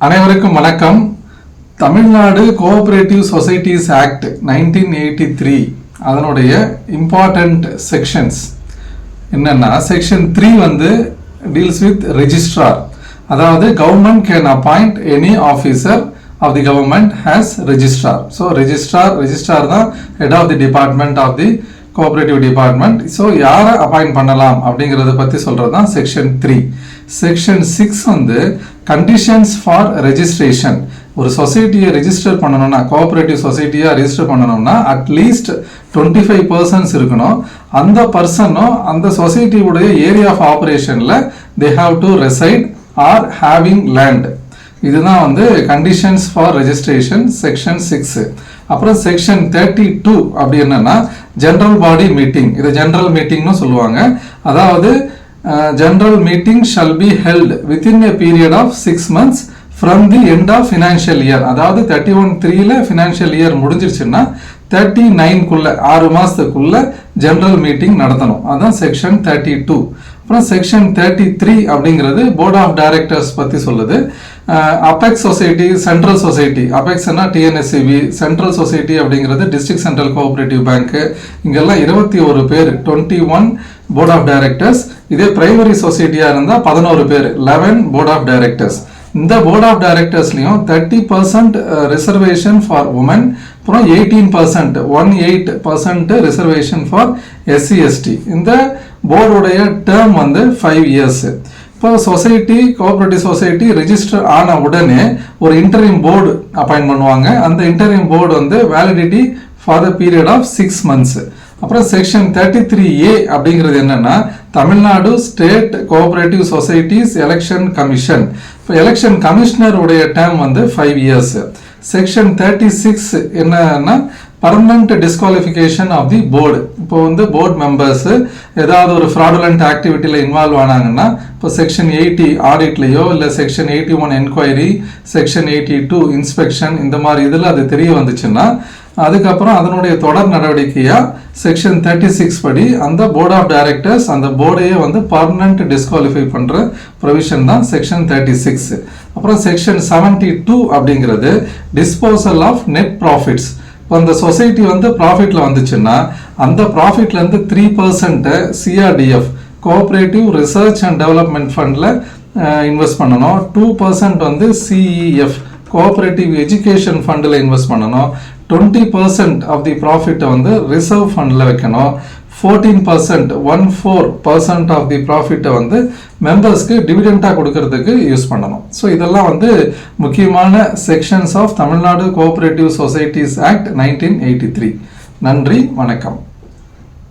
அனைவருக்கும் வணக்கம். Tamil Nadu cooperative societies act 1983 அதனுடைய இம்பார்ட்டன்ட் செக்ஷன்ஸ் என்னன்னா, செக்ஷன் 3 வந்து டீல்ஸ் வித் ரெஜிஸ்ட்ரார். அதாவது government can appoint any officer of the government as registrar. So registrar தான் head of the department of the cooperative department. So யாரை appoint பண்ணலாம் அப்படிங்கிறத பற்றி சொல்கிறது தான் செக்ஷன் 3. செக்ஷன் 6 வந்து கண்டிஷன்ஸ் ஃபார் ரெஜிஸ்ட்ரேஷன். ஒரு சொசைட்டியை ரெஜிஸ்டர் பண்ணணும்னா, கோஆபரேட்டிவ் சொசைட்டியாக ரெஜிஸ்டர் பண்ணணும்னா அட்லீஸ்ட் 25 persons இருக்கணும். அந்த பர்சனும் அந்த சொசைட்டியுடைய ஏரியா ஆஃப் ஆப்ரேஷனில் they have to reside or having land. இதுதான் வந்து கண்டிஷன்ஸ் ஃபார் ரெஜிஸ்ட்ரேஷன் செக்ஷன் 6. அப்புறம் செக்ஷன் 32 அப்படி என்னன்னா ஜெனரல் பாடி மீட்டிங். இது ஜெனரல் மீட்டிங்னு சொல்லுவாங்க. அதாவது general meeting shall be held within a period of 6 months from the end of financial year. அதாவது 31/3 financial year முடிஞ்சிருச்சுன்னா 39 6 மாசத்துக்குள்ள ஜெனரல் மீட்டிங் நடத்தணும். அதான் செக்ஷன் 32. அப்புறம் செக்ஷன் 33 அப்படிங்கிறது போர்ட் ஆஃப் டைரக்டர்ஸ் பற்றி சொல்லுது. அபெக்ஸ் சொசைட்டி, சென்ட்ரல் சொசைட்டி, அபெக்ஸ்னா டிஎன்எஸ்சிபி, சென்ட்ரல் சொசைட்டி அப்படிங்கிறது டிஸ்ட்ரிக்ட் சென்ட்ரல் கோஆபரேட்டிவ் பேங்க். இங்கெல்லாம் 21 பேர், 21 போர்ட் ஆஃப் டைரக்டர்ஸ். இதே பிரைமரி சொசைட்டியா இருந்தால் 11 பேர், 11 போர்ட் ஆஃப் டைரக்டர்ஸ். இந்த போர்ட் ஆஃப் டைரக்டர்ஸ்லையும் 30% ரிசர்வேஷன் ஃபார் உமன், அப்புறம் 18% ரிசர்வேஷன் ஃபார் எஸ்சி எஸ்டி. இந்த போர்டுடைய டேர்ம் வந்து 5 years. இப்போ சொசைட்டி, கோஆபரேட்டிவ் சொசைட்டி ரெஜிஸ்டர் ஆன உடனே ஒரு இன்டரிம் போர்டு அப்பாயிண்ட் பண்ணுவாங்க. அந்த இன்டரிம் போர்டு வந்து validity for the period of 6 months. அப்புறம் செக்ஷன் 33A அப்படிங்கிறது என்னன்னா, Tamil Nadu state cooperative societies election commission. இப்போ எலெக்ஷன் கமிஷனர் உடைய டேர்ம் வந்து 5 years. செக்ஷன் 36 என்னன்னா permanent disqualification of the board. இப்போ வந்து போர்டு மெம்பர்ஸ் ஏதாவது ஒரு ஃப்ராடுலண்ட் ஆக்டிவிட்டியில் இன்வால்வ் ஆனாங்கன்னா, இப்போ செக்ஷன் 80 ஆடிட்லையோ இல்லை செக்ஷன் 81 என்கொயரி, செக்ஷன் 82 இன்ஸ்பெக்ஷன், இந்த மாதிரி இதில் அது தெரிய வந்துச்சுன்னா அதுக்கப்புறம் அதனுடைய தொடர் நடவடிக்கையாக செக்ஷன் 36 படி அந்த போர்ட் ஆஃப் டைரக்டர்ஸ் அந்த போர்டையே வந்து பர்மனன்ட் டிஸ்குவாலிஃபை பண்ணுற ப்ரொவிஷன் தான் செக்ஷன் 36. அப்புறம் செக்ஷன் 72 அப்படிங்கிறது டிஸ்போசல் ஆஃப் நெட் ப்ராஃபிட்ஸ். இப்போ அந்த சொசைட்டி வந்து ப்ராஃபிட்டில் வந்துச்சுன்னா அந்த ப்ராஃபிட்லேருந்து 3% சிஆர்டிஎஃப், கோஆபரேட்டிவ் ரிசர்ச் அண்ட் டெவலப்மெண்ட் ஃபண்டில் இன்வெஸ்ட் பண்ணணும். 2% வந்து சிஇஎஃப், கோஆபரேட்டிவ் எஜுகேஷன் ஃபண்டில் இன்வெஸ்ட் பண்ணணும். 20% ஆஃப் தி ப்ராஃபிட்டை வந்து ரிசர்வ் ஃபண்டில் வைக்கணும். 14% ஆஃப் தி ப்ராஃபிட்டை வந்து மெம்பர்ஸ்க்கு டிவிடெண்டாக கொடுக்கறதுக்கு யூஸ் பண்ணணும். ஸோ இதெல்லாம் வந்து முக்கியமான sections of Tamil Nadu cooperative societies act 1983. நன்றி, வணக்கம்.